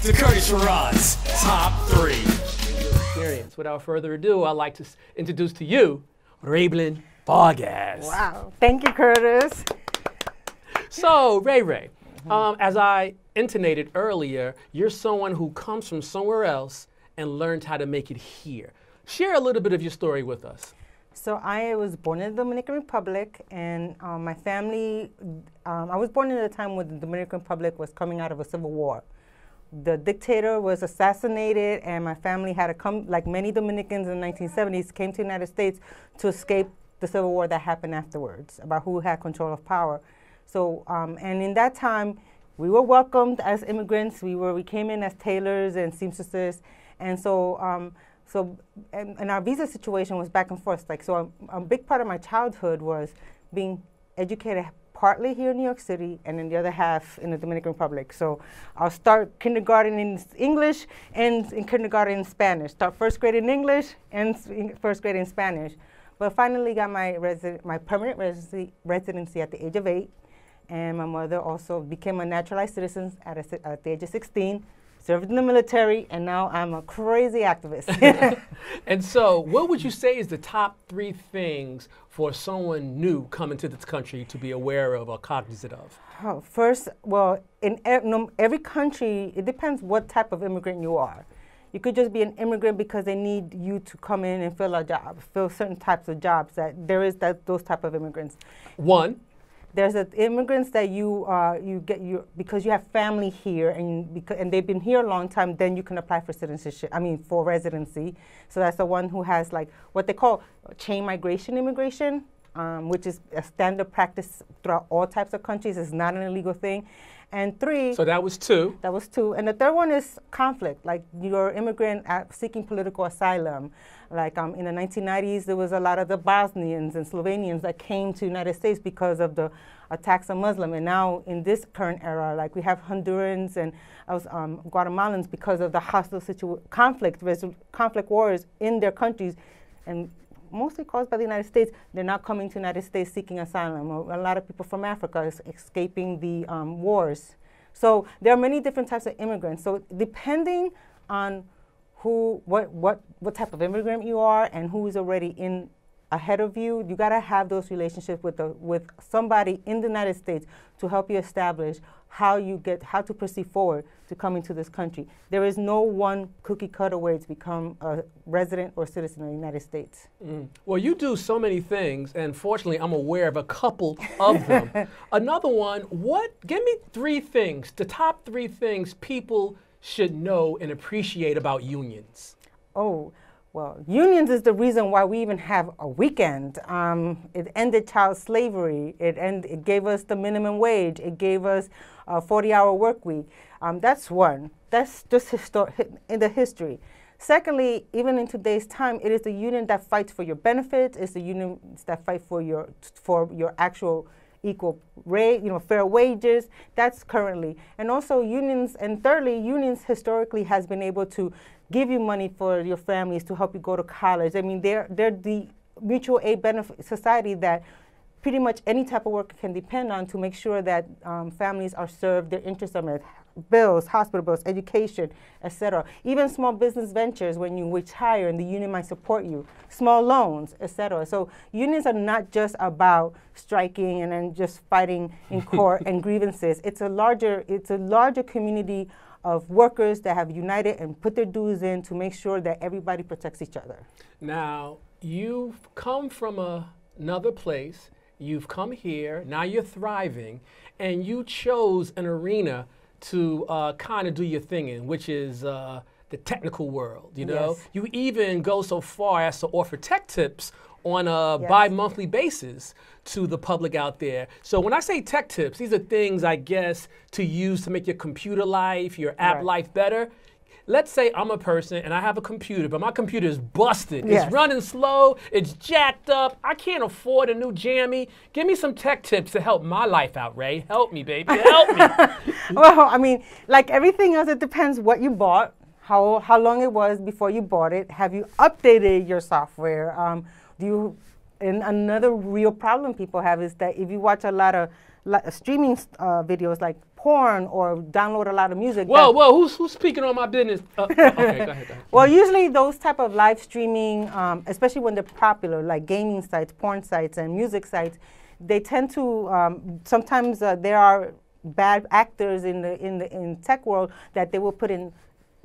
to Curt Sherrod's Top 3. Experience. Without further ado, I'd like to introduce to you Raybblin Vargas. Wow. Thank you, Curtis. So, Ray, as I intonated earlier, you're someone who comes from somewhere else and learned how to make it here. Share a little bit of your story with us. So I was born in the Dominican Republic, and my family, I was born at a time when the Dominican Republic was coming out of a civil war. The dictator was assassinated, and my family had to come, like many Dominicans in the 1970s, came to the United States to escape the civil war that happened afterwards, about who had control of power. So, and in that time, we were welcomed as immigrants. We came in as tailors and seamstresses, and so, and our visa situation was back and forth. Like, so a big part of my childhood was being educated partly here in New York City, and then the other half in the Dominican Republic. So I'll start kindergarten in English and in kindergarten in Spanish. Start first grade in English and first grade in Spanish. But finally got my permanent residency at the age of 8. And my mother also became a naturalized citizen at the age of 16, served in the military, and now I'm a crazy activist. And so what would you say is the top 3 things for someone new coming to this country to be aware of or cognizant of? Oh, first, well, in every country, it depends what type of immigrant you are. You could just be an immigrant because they need you to come in and fill a job, fill certain types of jobs. Those type of immigrants. One. There's immigrants that you get because you have family here and they've been here a long time. Then you can apply for citizenship. I mean, for residency. So that's the one who has like what they call chain migration immigration, which is a standard practice throughout all types of countries. It's not an illegal thing. And 3. So that was 2. That was 2. And the third one is conflict, like you're an immigrant seeking political asylum. Like in the 1990s, there was a lot of the Bosnians and Slovenians that came to the United States because of the attacks on Muslims. And now in this current era, like we have Hondurans and Guatemalans because of the hostile conflict wars in their countries, and mostly caused by the United States. They're not coming to the United States seeking asylum. Or a lot of people from Africa is escaping the wars. So there are many different types of immigrants. So depending on what type of immigrant you are and who is already in ahead of you, you gotta have those relationships with somebody in the United States to help you establish how to proceed forward to come into this country. There is no one cookie cutter way to become a resident or citizen of the United States. Well, you do so many things, and fortunately, I'm aware of a couple of them. Another one, give me 3 things, the top 3 things people should know and appreciate about unions. Oh, well, unions is the reason why we even have a weekend. It ended child slavery. It gave us the minimum wage. It gave us a 40-hour work week. That's one. That's just in the history. Secondly, even in today's time, it is the union that fights for your benefits. It's the unions that fight for your actual equal rate, fair wages. That's currently. And also unions, and thirdly, unions historically has been able to give you money for your families to help you go to college. I mean, they're the mutual aid benefit society that pretty much any type of worker can depend on to make sure that families are served, their interests are met, bills, hospital bills, education, etc. Even small business ventures, when you retire and the union might support you, small loans, etc. So unions are not just about striking and then just fighting in court and grievances. It's a larger community of workers that have united and put their dues in to make sure that everybody protects each other. Now, you've come from another place, you've come here, now you're thriving, and you chose an arena to kind of do your thing in, which is the technical world, you know? Yes. You even go so far as to offer tech tips on a bi-monthly basis to the public out there. So when I say tech tips, these are things, I guess, to use to make your computer life, your app life better. Let's say I'm a person and I have a computer, but my computer is busted. Yes. It's running slow, it's jacked up, I can't afford a new jammy. Give me some tech tips to help my life out, Ray. Help me, baby, help me. Well, I mean, like everything else, it depends what you bought, how long it was before you bought it. Have you updated your software? And another real problem people have is that if you watch a lot of streaming videos like porn or download a lot of music. Whoa, who's speaking on my business? Okay, go ahead. Well, usually those type of live streaming, especially when they're popular, like gaming sites, porn sites, and music sites, they tend to, sometimes there are bad actors in tech world that they will put in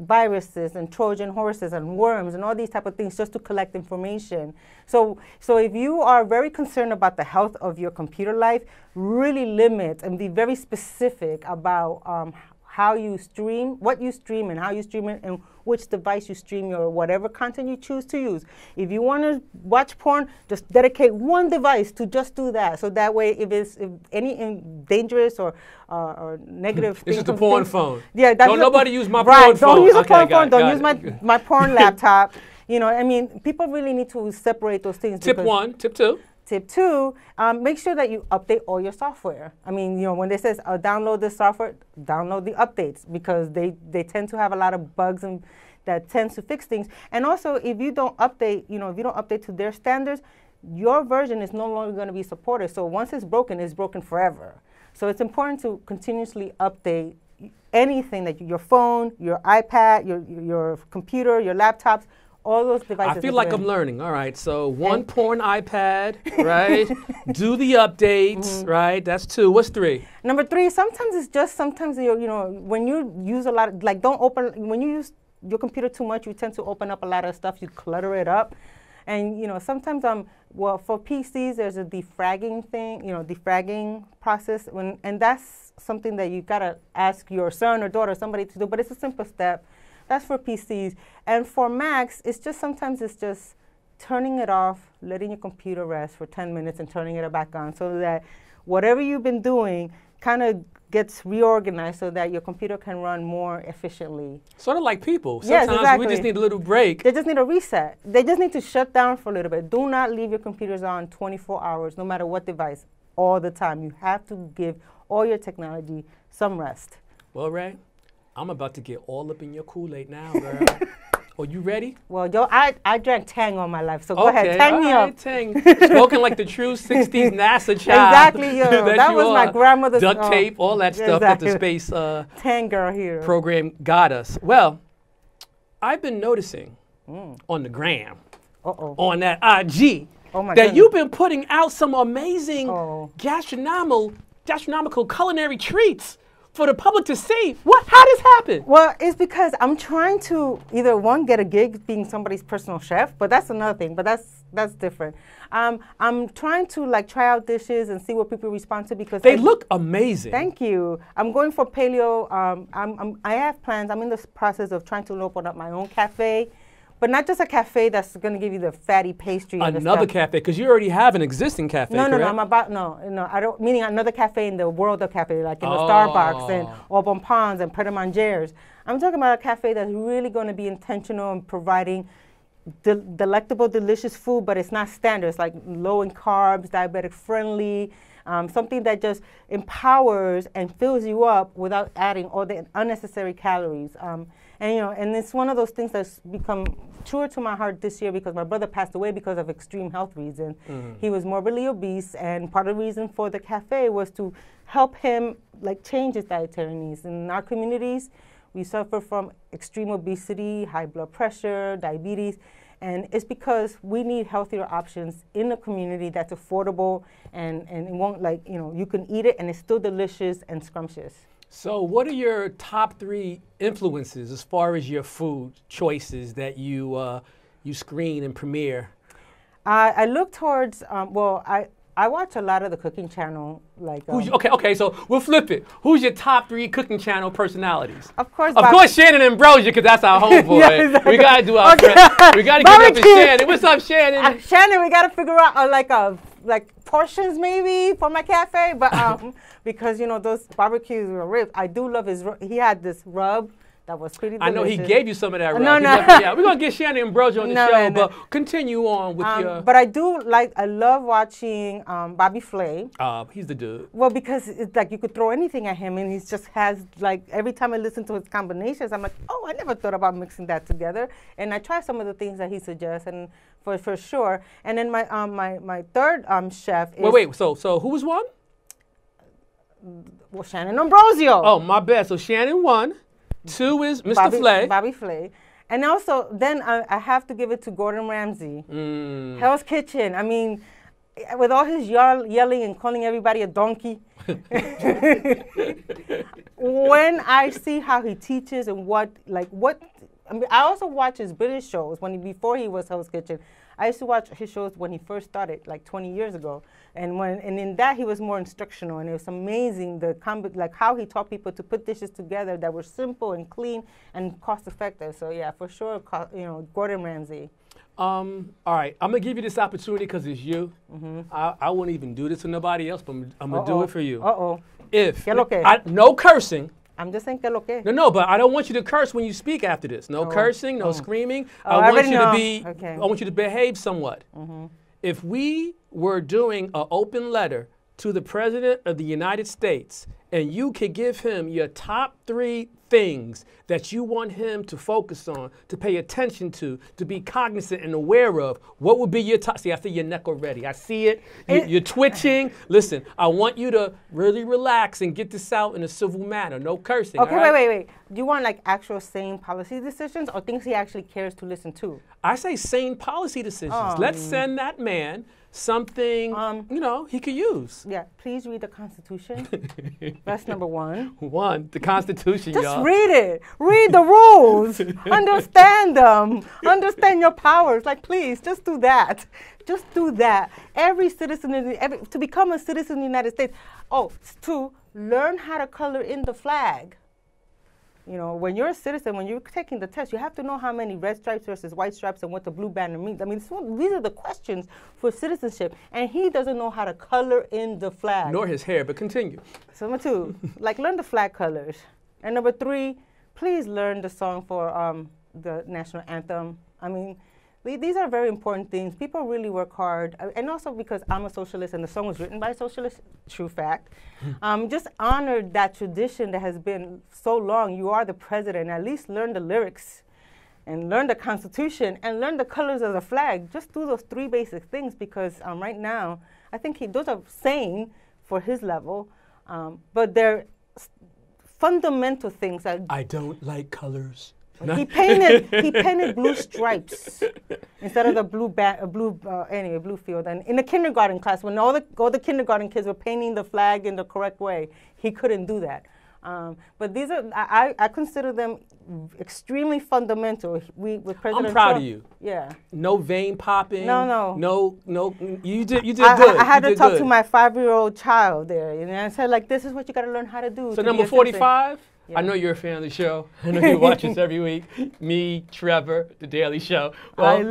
viruses and Trojan horses and worms and all these type of things just to collect information. So if you are very concerned about the health of your computer life, really limit and be very specific about how you stream, what you stream and how you stream it, and which device you stream your whatever content you choose to use. If you want to watch porn, just dedicate one device to just do that. So that way, if any dangerous or negative this is the porn phone. Yeah, don't nobody use my porn phone. Don't use a porn phone. Don't use my porn laptop. You know, I mean, people really need to separate those things. Tip one. Tip two. Tip two, make sure that you update all your software. I mean, you know, when they says download this software, download the updates because they tend to have a lot of bugs and that tends to fix things. And also, if you don't update, you know, if you don't update to their standards, your version is no longer going to be supported. So once it's broken forever. So it's important to continuously update anything that your phone, your iPad, your computer, your laptops, all those devices. I feel like I'm learning. All right, so one porn iPad, right? Do the updates, right? That's two. What's three? Number three, sometimes you know, when you use a lot of, like, when you use your computer too much, you tend to open up a lot of stuff, you clutter it up. And, you know, sometimes, well, for PCs, there's a defragging thing, you know, defragging process. And that's something that you got to ask your son or daughter, somebody to do, but it's a simple step. That's for PCs. And for Macs, sometimes it's just turning it off, letting your computer rest for 10 minutes and turning it back on so that whatever you've been doing kind of gets reorganized so that your computer can run more efficiently. Sort of like people. Yes, Sometimes exactly. we just need a little break. They just need a reset. They just need to shut down for a little bit. Do not leave your computers on 24 hours, no matter what device, all the time. You have to give all your technology some rest. Well, Ray, I'm about to get all up in your Kool-Aid now, girl. Are you ready? Well, I drank Tang all my life, so go ahead, Tang me up. Tang. Spoken like the true 60s NASA child. Exactly, yo. that was my grandmother's. Duct tape, all that stuff that the space Tang girl here program got us. Well, I've been noticing on the gram, on that IG, that you've been putting out some amazing gastronomical culinary treats for the public to see. How this happen? Well, it's because I'm trying to either one, get a gig being somebody's personal chef, but that's another thing, but that's different. I'm trying to like try out dishes and see what people respond to because they look amazing. Thank you. I'm going for paleo. I have plans. I'm in the process of trying to open up my own cafe. But not just a cafe that's going to give you the fatty pastry. Another cafe, because you already have an existing cafe. No, correct? I don't. Meaning another cafe in the world of cafe, like in the Starbucks and or Bon Pons and Pret a Manger's. I'm talking about a cafe that's really going to be intentional in providing delectable, delicious food, but it's not standard. It's like low in carbs, diabetic friendly. Something that just empowers and fills you up without adding all the unnecessary calories. And you know, and it's one of those things that's become truer to my heart this year because my brother passed away because of extreme health reasons. He was morbidly obese, and part of the reason for the cafe was to help him like change his dietary needs. In our communities, we suffer from extreme obesity, high blood pressure, diabetes, and it's because we need healthier options in the community that's affordable and it won't you can eat it and it's still delicious and scrumptious. So what are your top 3 influences as far as your food choices that you screen and premiere? I look towards, I watch a lot of the cooking channel. Okay, so we'll flip it. Who's your top 3 cooking channel personalities? Of course, Shannon Ambrosia, because that's our homeboy. Yeah, exactly. We got to do our friend. We got to give it up to Shannon. What's up, Shannon? Shannon, we got to figure out like portions maybe for my cafe, but because you know those barbecues were ribs. I do love his. He had this rub that was pretty delicious. I know he gave you some of that rub. No. Yeah, we're gonna get Shannon Ambrosia on the show, but continue on with your. But I love watching Bobby Flay. He's the dude. Well, because it's like you could throw anything at him, and he just has like every time I listen to his combinations, I'm like, oh, I never thought about mixing that together. And I try some of the things that he suggests, and for sure. And then my third chef is. Wait. So who was one? Well, Shannon Ambrosio. Oh, my bad. So Shannon 1. 2 is Mr. Flay. Bobby Flay. And also, then I have to give it to Gordon Ramsay. Hell's Kitchen. I mean, with all his yelling and calling everybody a donkey. When I see how he teaches and I mean, I also watch his British shows before he was Hell's Kitchen. I used to watch his shows when he first started, like 20 years ago. And in that, he was more instructional. And it was amazing, how he taught people to put dishes together that were simple and clean and cost-effective. So, yeah, for sure, Gordon Ramsay. All right, I'm going to give you this opportunity because it's you. I wouldn't even do this to nobody else, but I'm going to do it for you. No cursing. I'm just saying que lo que. No, but I don't want you to curse when you speak after this. No cursing, no screaming. I want you to behave somewhat. If we were doing an open letter to the President of the United States and you could give him your top 3 things that you want him to focus on, to pay attention to be cognizant and aware of, what would be your top? See, I see your neck already. I see it. You're twitching. Listen, I want you to really relax and get this out in a civil manner. No cursing. Okay, right? wait. Do you want actual sane policy decisions or things he actually cares to listen to? I say sane policy decisions. Let's send that man something, he could use. Yeah, please read the Constitution. That's number 1. The Constitution, y'all. Just read it. Read the rules. Understand them. Understand your powers. Please, just do that. Just do that. Every citizen, to become a citizen of the United States. To learn how to color in the flag. When you're a citizen, when you're taking the test, you have to know how many red stripes versus white stripes and what the blue banner means. I mean, these are the questions for citizenship. And he doesn't know how to color in the flag. Nor his hair, but continue. So number 2, learn the flag colors. And number 3, please learn the song for the national anthem. I mean, these are very important things. People really work hard. And also because I'm a socialist and the song was written by a socialist, true fact. Just honor that tradition that has been so long. You are the president. At least learn the lyrics and learn the Constitution and learn the colors of the flag. Just do those 3 basic things because right now, I think those are sane for his level. But they're fundamental things. I don't like colors. He painted blue stripes instead of the blue field. And in the kindergarten class, when all the kindergarten kids were painting the flag in the correct way, he couldn't do that. But these are I consider them extremely fundamental. With President I'm proud Trump, of you. Yeah. No vein popping. No. You did good. I had to talk to my 5-year-old child there, and I said this is what you got to learn how to do. So number 45. Yeah. I know you're a fan of the show. I know you watch us every week. Me, Trevor, The Daily Show. Well,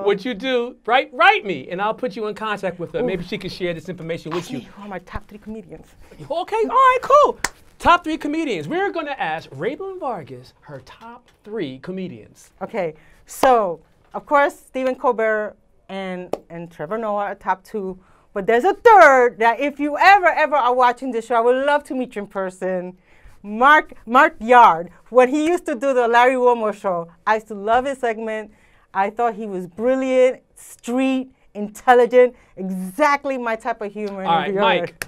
what you do, write me, and I'll put you in contact with her. Maybe she can share this information with you. Who are my top 3 comedians? Okay, all right, cool. Top 3 comedians. We're going to ask Raybblin Vargas her top 3 comedians. Okay, so, of course, Stephen Colbert and Trevor Noah are top 2. But there's a third that if you ever are watching this show, I would love to meet you in person. Mark Yard, when he used to do the Larry Wilmore show, I used to love his segment. I thought he was brilliant, street, intelligent, exactly my type of humor. All right, Mike.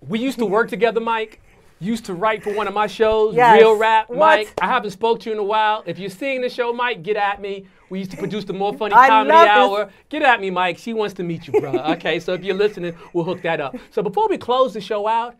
We used to work together, Mike. Used to write for one of my shows, yes. Real Rap. What? Mike, I haven't spoke to you in a while. If you're seeing the show, Mike, get at me. We used to produce the More Funny Comedy Hour. Get at me, Mike. She wants to meet you, bro. Okay, so if you're listening, we'll hook that up. So before we close the show out,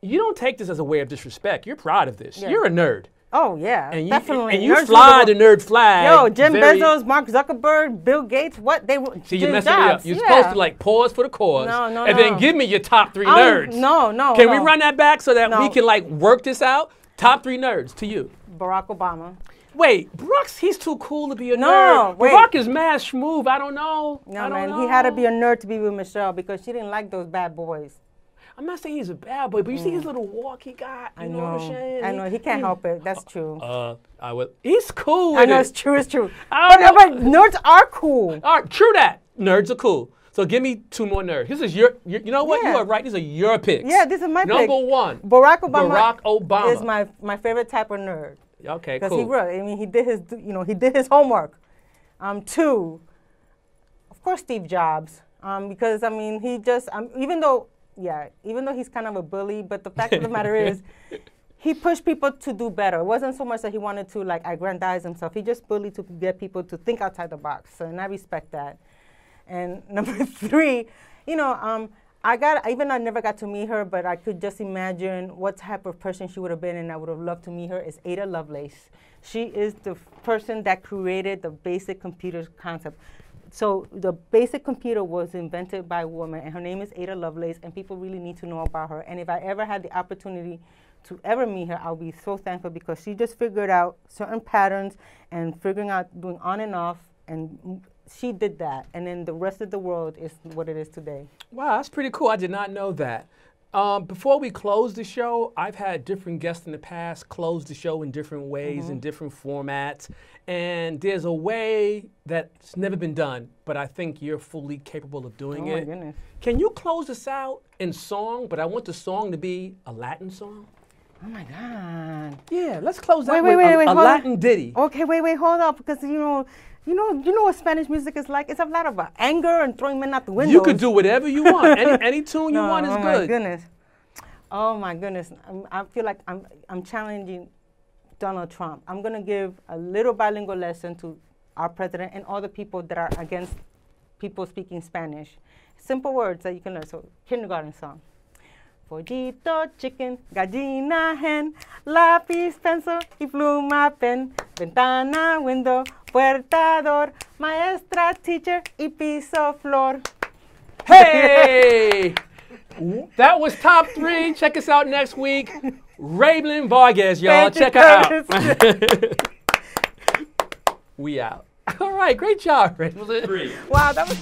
you don't take this as a way of disrespect. You're proud of this. Yeah. You're a nerd. Oh, yeah, and definitely. And you fly the nerd flag. Yo, Jim Bezos, Mark Zuckerberg, Bill Gates, what? They were See, you're messing me up. You're supposed to pause for the cause. No. Then give me your top 3 nerds. No. Can we run that back so that we can work this out? Top 3 nerds to you. Barack Obama. Wait, Barack's, he's too cool to be a nerd. No, wait. Barack is mad schmoove. I don't know. No, man, he had to be a nerd to be with Michelle because she didn't like those bad boys. I'm not saying he's a bad boy, but you see his little walk he got. You know what I'm saying? I know. He can't help it. That's true. He's cool with I know, it's true. But nerds are cool. All right, true that. Nerds are cool. So give me 2 more nerds. This is you know what? Yeah. You are right. These are your picks. Yeah, this is my pick. Number 1. Barack Obama is my favorite type of nerd. Okay, cool. Because he really, I mean, he did his homework. 2, of course, Steve Jobs. Because I mean, he just even though he's kind of a bully, but the fact of the matter is, he pushed people to do better. It wasn't so much that he wanted to like aggrandize himself. He just bullied to get people to think outside the box. So, and I respect that. And number 3, you know, I never got to meet her, but I could just imagine what type of person she would have been, and I would have loved to meet her, is Ada Lovelace. She is the person that created the basic computer concept. So the basic computer was invented by a woman, and her name is Ada Lovelace, and people really need to know about her. And if I ever had the opportunity to ever meet her, I'll be so thankful, because she just figured out certain patterns and figuring out doing on and off, and she did that. And then the rest of the world is what it is today. Wow, that's pretty cool. I did not know that. Before we close the show, I've had different guests in the past close the show in different ways, in different formats. And there's a way that's never been done, but I think you're fully capable of doing it. Oh, my goodness. Can you close us out in song, but I want the song to be a Latin song? Oh, my God. Yeah, let's close out with a Latin ditty. Okay, wait, hold up, because, you know what Spanish music is like? It's a lot of anger and throwing men out the window. You could do whatever you want. Any tune you want is good. Oh my goodness. I feel like I'm challenging Donald Trump. I'm going to give a little bilingual lesson to our president and all the people that are against people speaking Spanish. Simple words that you can learn. So, kindergarten song. Pollito, chicken, gallina, hen, lápiz, pencil, y pluma, pen, ventana, window, puerta, door, maestra, teacher, y piso, flor. Hey! That was Top 3. Check us out next week. Raybblin Vargas, y'all. Check her out. We out. All right, great job, Raybblin. Wow, that was...